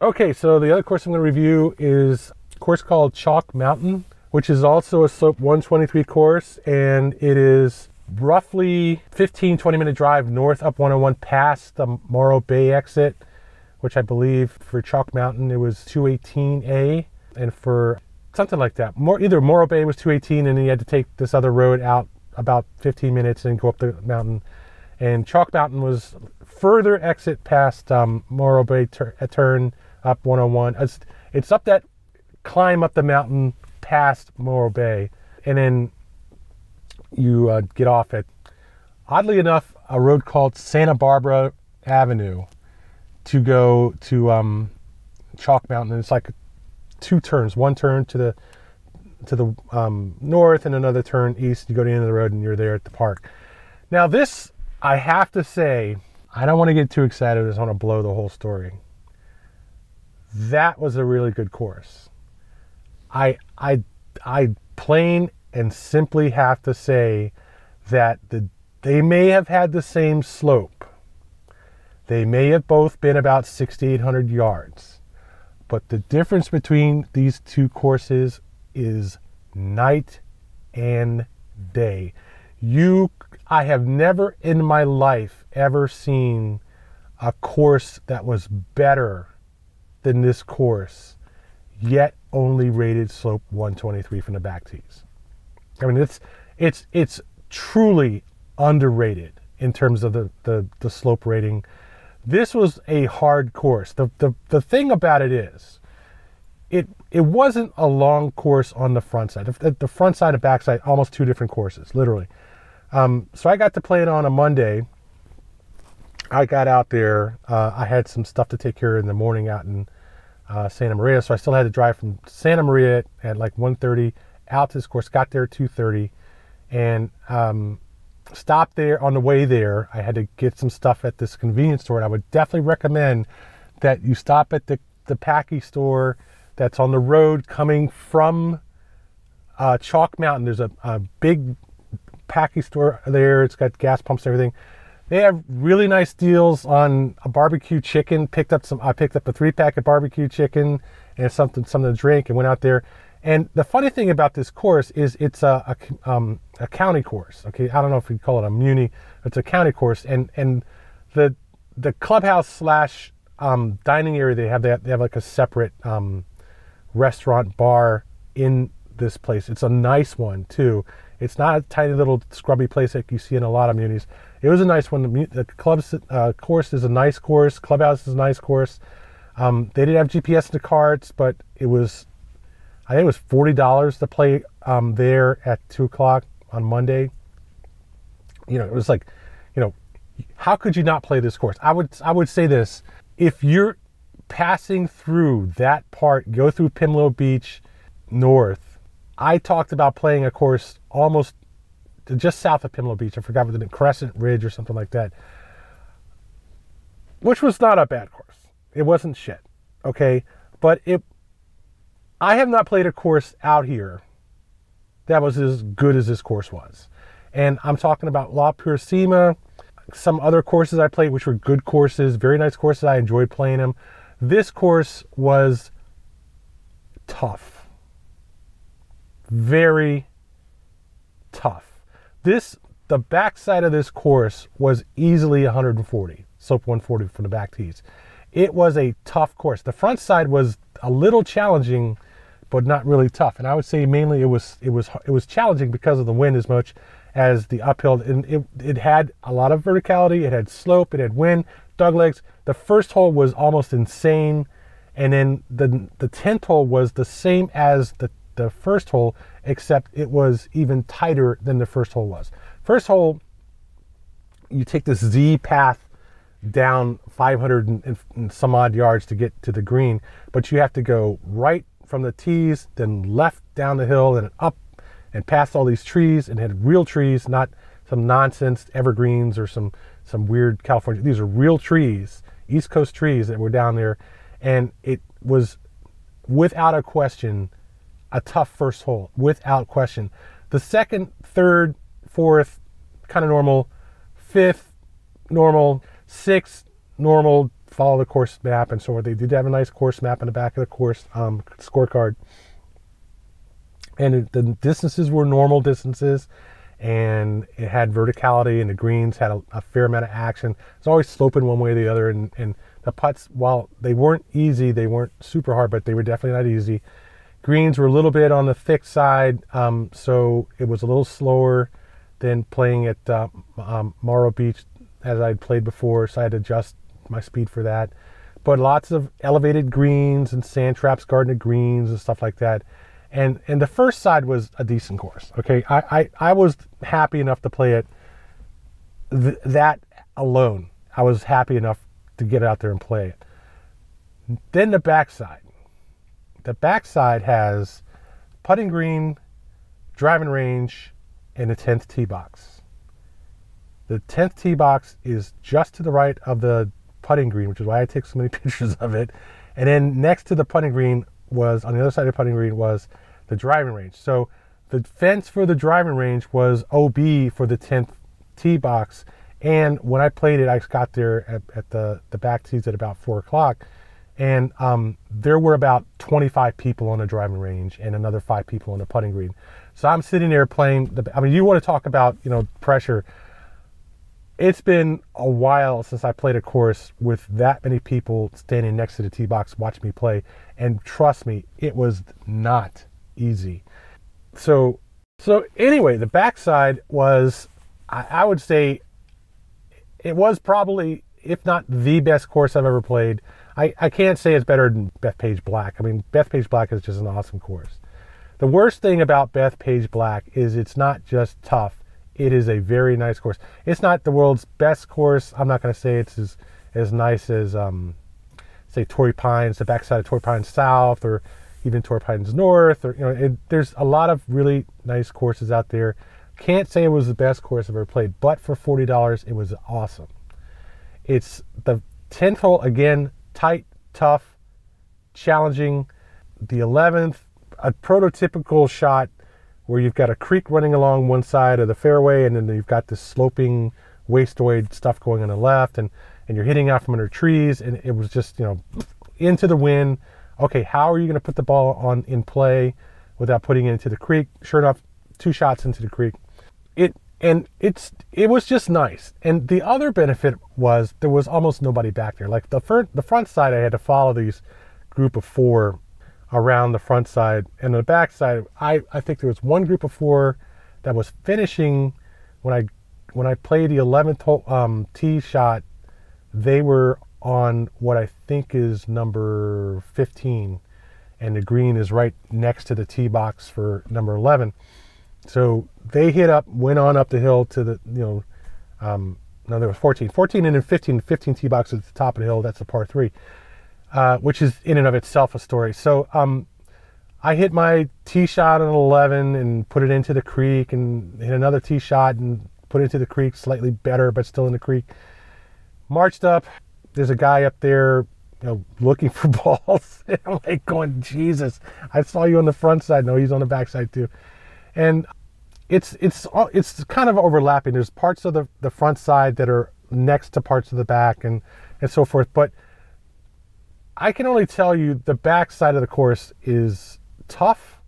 Okay, so the other course I'm going to review is a course called Chalk Mountain, which is also a slope 123 course, and it is roughly 15-20 minute drive north up 101 past the Morro Bay exit, which I believe for Chalk Mountain it was 218A, and for something like that, either Morro Bay was 218 and then you had to take this other road out about 15 minutes and go up the mountain. And Chalk Mountain was further exit past Morro Bay turn up 101. It's up that climb up the mountain past Morro Bay, and then you get off at, oddly enough, a road called Santa Barbara Avenue to go to Chalk Mountain. It's like two turns, one turn to the north and another turn east. You go to the end of the road and you're there at the park. Now this, I have to say, I don't want to get too excited. I just want to blow the whole story. That was a really good course. I plain and simply have to say that they may have had the same slope. They may have both been about 6,800 yards. But the difference between these two courses is night and day. I have never in my life ever seen a course that was better than this course, yet only rated slope 123 from the back tees. I mean, it's truly underrated in terms of the slope rating. This was a hard course. The thing about it is, it wasn't a long course on the front side. The front side and back side, almost two different courses, literally. So I got to play it on a Monday. I got out there. I had some stuff to take care of in the morning out in Santa Maria, so I still had to drive from Santa Maria at like 1:30 out to this course. Got there at 2:30, and stopped there. On the way there, I had to get some stuff at this convenience store, and I would definitely recommend that you stop at the Packy store that's on the road coming from Chalk Mountain. There's a big Packy store there. It's got gas pumps and everything. They have really nice deals on a barbecue chicken. I picked up a 3-pack of barbecue chicken and something to drink, and went out there. And the funny thing about this course is it's a county course. Okay, I don't know if we call it a muni. It's a county course, and the clubhouse / dining area they have like a separate restaurant bar in this place. It's a nice one too. It's not a tiny little scrubby place like you see in a lot of munis. It was a nice one. The club's course is a nice course. Clubhouse is a nice course. They didn't have GPS in the carts, but I think it was $40 to play there at 2 o'clock on Monday. You know, it was like, you know, how could you not play this course? I would say this: if you're passing through that part, go through Pimlico Beach north. I talked about playing a course almost just south of Pimlico Beach. I forgot what the Crescent Ridge or something like that, which was not a bad course. It wasn't shit, okay? But I have not played a course out here that was as good as this course was. And I'm talking about La Purísima, some other courses I played, which were good courses, very nice courses. I enjoyed playing them. This course was tough. Very tough. The backside of this course was easily 140, slope 140 from the back tees. It was a tough course. The front side was a little challenging, but not really tough. And I would say mainly it was challenging because of the wind as much as the uphill. And it had a lot of verticality. It had slope. It had wind, doglegs. The first hole was almost insane, and then the 10th hole was the same as the first hole, except it was even tighter than the first hole was. First hole, you take this Z path down 500 and some odd yards to get to the green, but you have to go right from the tees, then left down the hill and up and past all these trees, and had real trees, not some nonsense evergreens or some weird California. These are real trees, East Coast trees that were down there, and it was without a question a tough first hole, without question. The second, third, fourth, kind of normal. Fifth, normal. Sixth, normal. follow the course map and so forth. They did have a nice course map in the back of the course scorecard. And the distances were normal distances, and it had verticality, and the greens had a fair amount of action. It's always sloping one way or the other, and the putts, while they weren't easy, they weren't super hard, but they were definitely not easy. Greens were a little bit on the thick side, so it was a little slower than playing at Morro Beach as I'd played before, so I had to adjust my speed for that. But lots of elevated greens and sand traps, gardeted greens and stuff like that. And the first side was a decent course. Okay, I was happy enough to play it that alone. I was happy enough to get out there and play it. Then the backside. The backside has putting green, driving range, and the 10th tee box. The 10th tee box is just to the right of the putting green, which is why I take so many pictures of it. And then next to the putting green was, on the other side of the putting green, was the driving range. So the fence for the driving range was OB for the 10th tee box. And when I played it, I got there at the back tees at about 4 o'clock. And there were about 25 people on the driving range and another 5 people on the putting green. So I'm sitting there playing I mean, you want to talk about, pressure. It's been a while since I played a course with that many people standing next to the tee box watching me play. And trust me, it was not easy. So anyway, the backside was, I would say, it was probably, if not the best course I've ever played. I can't say it's better than Bethpage Black. I mean, Bethpage Black is just an awesome course. The worst thing about Bethpage Black is it's not just tough. It is a very nice course. It's not the world's best course. I'm not going to say it's as nice as, say, Torrey Pines, the backside of Torrey Pines South, or even Torrey Pines North. Or there's a lot of really nice courses out there. Can't say it was the best course I've ever played, but for $40, it was awesome. It's the 10th hole, again, tight, tough, challenging. The 11th, a prototypical shot where you've got a creek running along one side of the fairway, and then you've got this sloping wasteoid stuff going on the left, and you're hitting out from under trees, and it was just, into the wind. Okay, how are you going to put the ball in play without putting it into the creek? Sure enough, 2 shots into the creek. It was just nice. And the other benefit was there was almost nobody back there. Like the front side, I had to follow these group of 4 around the front side, and on the back side, I think there was one group of 4 that was finishing when I played the 11th hole, tee shot. They were on what I think is number 15, and the green is right next to the tee box for number 11. So they went on up the hill to the, no, there was 14 and then 15 tee box at the top of the hill. That's a par 3, which is in and of itself a story. So I hit my tee shot on 11 and put it into the creek, and hit another tee shot and put it into the creek, slightly better, but still in the creek. Marched up. There's a guy up there, looking for balls. And I'm like going, Jesus, I saw you on the front side. No, he's on the back side too. And it's kind of overlapping. There's parts of the front side that are next to parts of the back and so forth. But I can only tell you the back side of the course is tough,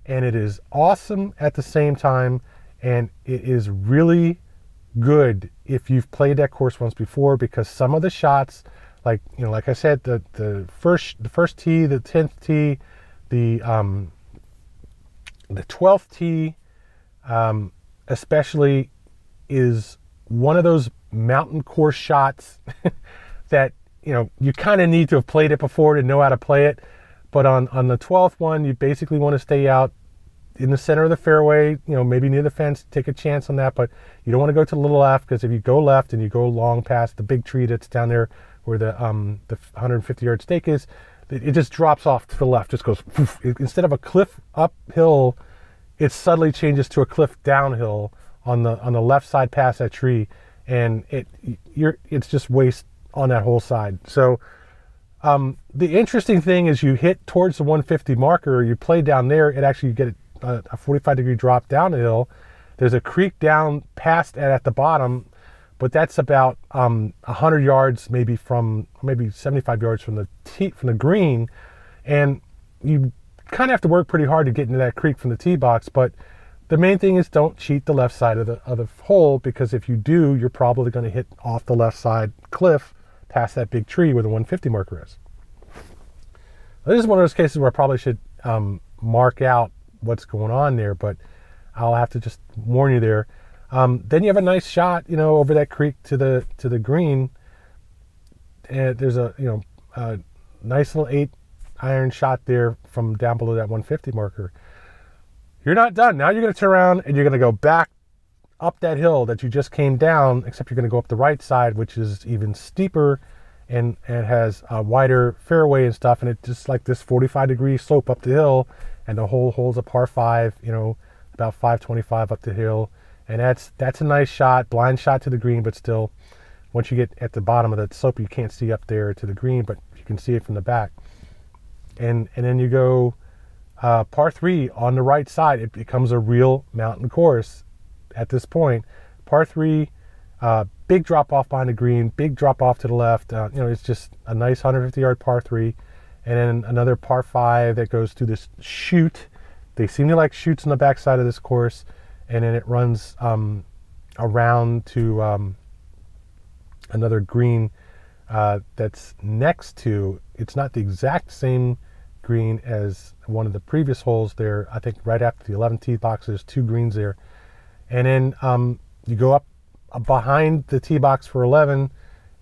and it is awesome at the same time. And it is really good if you've played that course once before, because some of the shots, like I said, the first tee, the 10th tee, the 12th tee, especially, is one of those mountain course shots that you kind of need to have played it before to know how to play it. But on the 12th one, you basically want to stay out in the center of the fairway, maybe near the fence, take a chance on that, but you don't want to go to the little left, because if you go left and you go long past the big tree that's down there where the 150-yard stake is, it just drops off to the left, just goes poof. Instead of a cliff uphill, it suddenly changes to a cliff downhill on the left side past that tree, and it's just waste on that whole side. So the interesting thing is, you hit towards the 150 marker, you play down there, it actually, you get a 45-degree drop down the hill. There's a creek down past at the bottom, but that's about 100 yards, maybe 75 yards from the green, and you kind of have to work pretty hard to get into that creek from the tee box. But the main thing is don't cheat the left side of the hole, because if you do, you're probably going to hit off the left side cliff past that big tree where the 150 marker is. This is one of those cases where I probably should mark out what's going on there, but I'll have to just warn you there. Then you have a nice shot, over that creek to the green, and there's a nice little 8-iron shot there from down below that 150 marker. You're not done. Now you're going to turn around and you're going to go back up that hill that you just came down, except you're going to go up the right side, which is even steeper and has a wider fairway and stuff. And it's just like this 45-degree slope up the hill, and the whole hole's a par 5, about 525 up the hill. And that's a nice shot, blind shot to the green, but still, once you get at the bottom of that slope, you can't see up there to the green, but you can see it from the back. And then you go par 3 on the right side. It becomes a real mountain course at this point. Par 3, big drop off behind the green, big drop off to the left. It's just a nice 150-yard par 3, and then another par 5 that goes through this chute. They seem to like chutes on the back side of this course, and then it runs around to another green that's next to. It's not the exact same green as one of the previous holes there. I think right after the 11 tee box, there's 2 greens there, and then you go up behind the tee box for 11,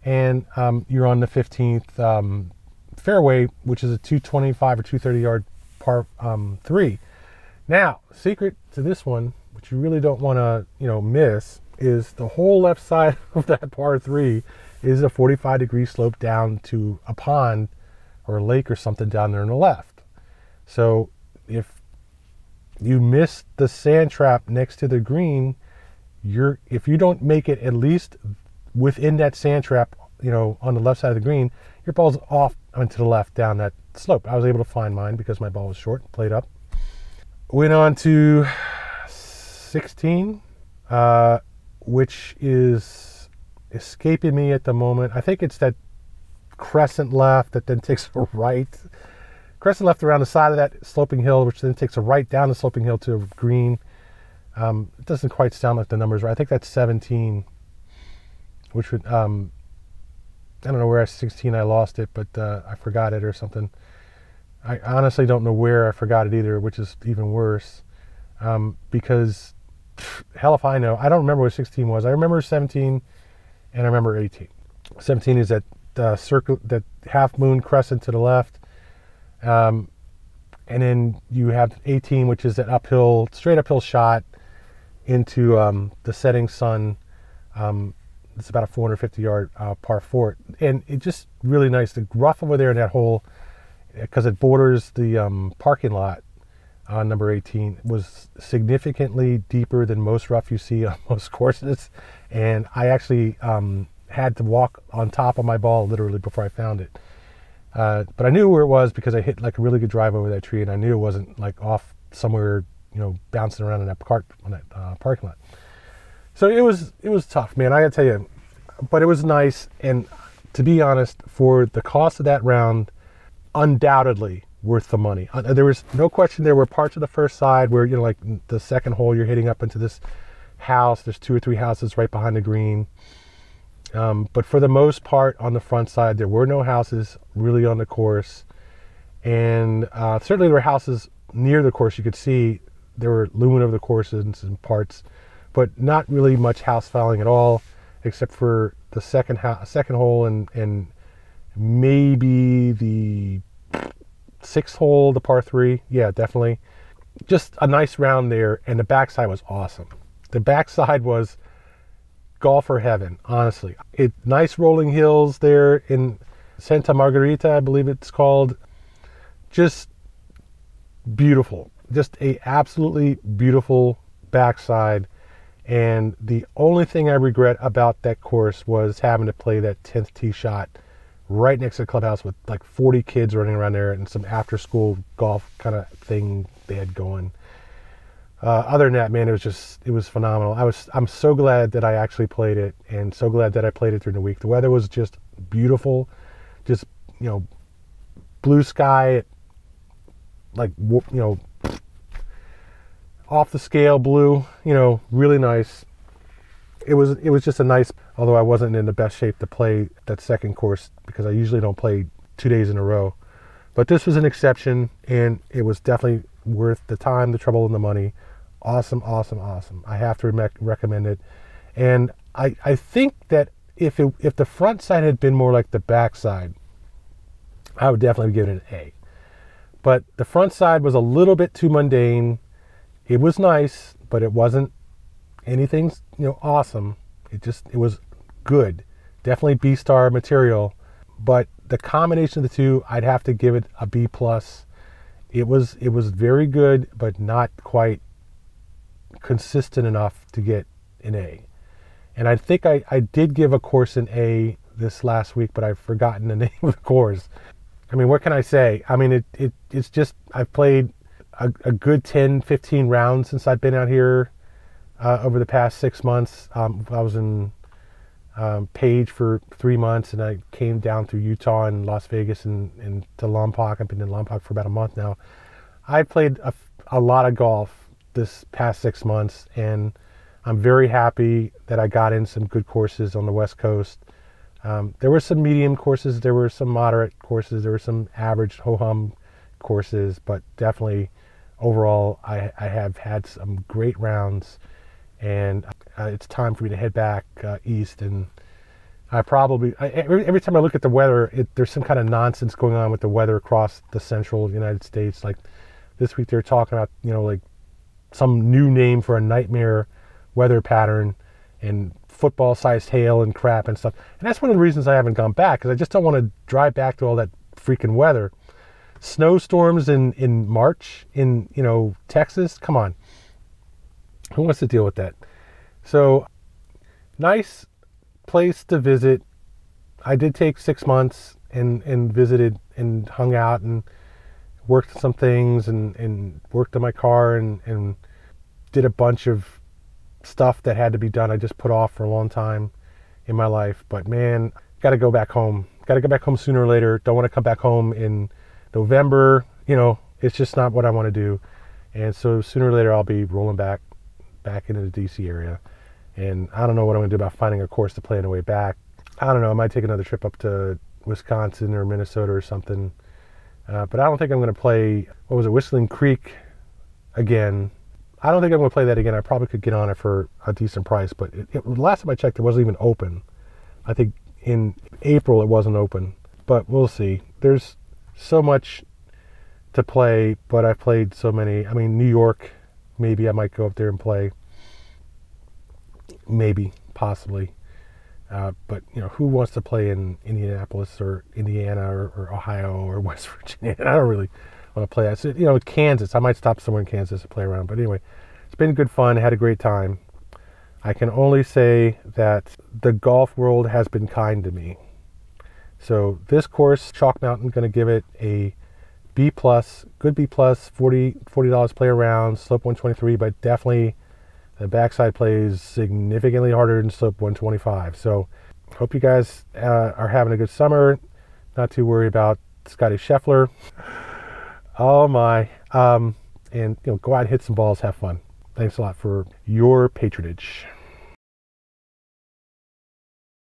and you're on the 15th fairway, which is a 225 or 230 yard par 3. Now, secret to this one, which you really don't want to miss, is the whole left side of that par 3 is a 45-degree slope down to a pond or a lake or something down there on the left. So if you miss the sand trap next to the green, if you don't make it at least within that sand trap, on the left side of the green, your ball's off and to the left down that slope. I was able to find mine because my ball was short and played up. Went on to 16, which is escaping me at the moment. I think it's that crescent left that then takes a right. Crescent left around the side of that sloping hill, which then takes a right down the sloping hill to a green. It doesn't quite sound like the numbers right. I think that's 17, which would, I don't know where at 16 I lost it, but I forgot it or something. I honestly don't know where I forgot it either, which is even worse, because hell if I know. I don't remember what 16 was. I remember 17 and I remember 18. 17 is that circle, that half moon crescent to the left. And then you have 18, which is that straight uphill shot into the setting sun. It's about a 450-yard par 4. And it's just really nice. The rough over there in that hole, because it borders the parking lot on number 18, was significantly deeper than most rough you see on most courses. And I actually had to walk on top of my ball literally before I found it. But I knew where it was because I hit like a really good drive over that tree, and I knew it wasn't like off somewhere, bouncing around in that parking lot. So it was tough, man. I gotta tell you, but it was nice. And to be honest, for the cost of that round, undoubtedly worth the money. There was no question. There were parts of the first side where, like the second hole, you're hitting up into this house. There's 2 or 3 houses right behind the green. But for the most part, on the front side, there were no houses really on the course. And certainly there were houses near the course. You could see there were lumen over the courses and some parts, but not really much house fouling at all, except for the second hole and maybe the 6th hole, the par 3. Yeah, definitely. Just a nice round there, and the backside was awesome. The backside was golfer heaven, honestly. Nice rolling hills there in Santa Margarita, I believe it's called. Just beautiful. Just a absolutely beautiful backside. And the only thing I regret about that course was having to play that 10th tee shot right next to the clubhouse with like 40 kids running around there and some after school golf kind of thing they had going. Other than that, man, it was phenomenal. I'm so glad that I actually played it, and so glad that I played it during the week. The weather was just beautiful, just, you know, blue sky, like, you know, off the scale blue, you know, really nice. It was just a nice, although I wasn't in the best shape to play that second course because I usually don't play 2 days in a row. But this was an exception, and it was definitely worth the time, the trouble, and the money. Awesome, awesome, awesome. I have to recommend it. And I think that if the front side had been more like the back side, I would definitely give it an A. But the front side was a little bit too mundane. It was nice, but it wasn't anything, you know, awesome. It was good. Definitely B-star material. But the combination of the two, I'd have to give it a B+. It was very good, but not quite consistent enough to get an A. And I think I did give a course an A this last week, but I've forgotten the name of the course. I mean, what can I say? I mean, it's just, I've played a good 10, 15 rounds since I've been out here over the past 6 months. I was in Page for 3 months, and I came down through Utah and Las Vegas and to Lompoc. I've been in Lompoc for about a month now. I played a lot of golf this past 6 months, and I'm very happy that I got in some good courses on the West Coast. There were some medium courses, there were some moderate courses, there were some average ho-hum courses, but definitely overall I have had some great rounds, and it's time for me to head back east. And I probably, every time I look at the weather, there's some kind of nonsense going on with the weather across the central United States. Like this week they're talking about, you know, like some new name for a nightmare weather pattern and football-sized hail and crap and stuff. And that's one of the reasons I haven't gone back, because I just don't want to drive back to all that freaking weather. Snowstorms in March in, you know, Texas. Come on. Who wants to deal with that? So, nice place to visit. I did take 6 months and visited and hung out and worked some things and worked on my car and did a bunch of stuff that had to be done. I just put off for a long time in my life. But man, got to go back home. Got to go back home sooner or later. Don't want to come back home in November. You know, it's just not what I want to do. And so sooner or later I'll be rolling back into the DC area. And I don't know what I'm going to do about finding a course to play on the way back. I don't know. I might take another trip up to Wisconsin or Minnesota or something. But I don't think I'm going to play, what was it, Whistling Creek again. I don't think I'm going to play that again. I probably could get on it for a decent price, but last time I checked, it wasn't even open. I think in April it wasn't open, but we'll see. There's so much to play, but I've played so many. I mean, New York, maybe I might go up there and play. Maybe, possibly. But, you know, who wants to play in Indianapolis or Indiana or Ohio or West Virginia? I don't really want to play that. So, you know, Kansas. I might stop somewhere in Kansas to play around. But anyway, it's been good fun. I had a great time. I can only say that the golf world has been kind to me. So this course, Chalk Mountain, going to give it a B+, good B+, $40 play around, slope 123, but definitely the backside plays significantly harder than slope 125. So hope you guys are having a good summer. Not too worried about Scotty Scheffler. Oh my. And, you know, go out and hit some balls, have fun. Thanks a lot for your patronage.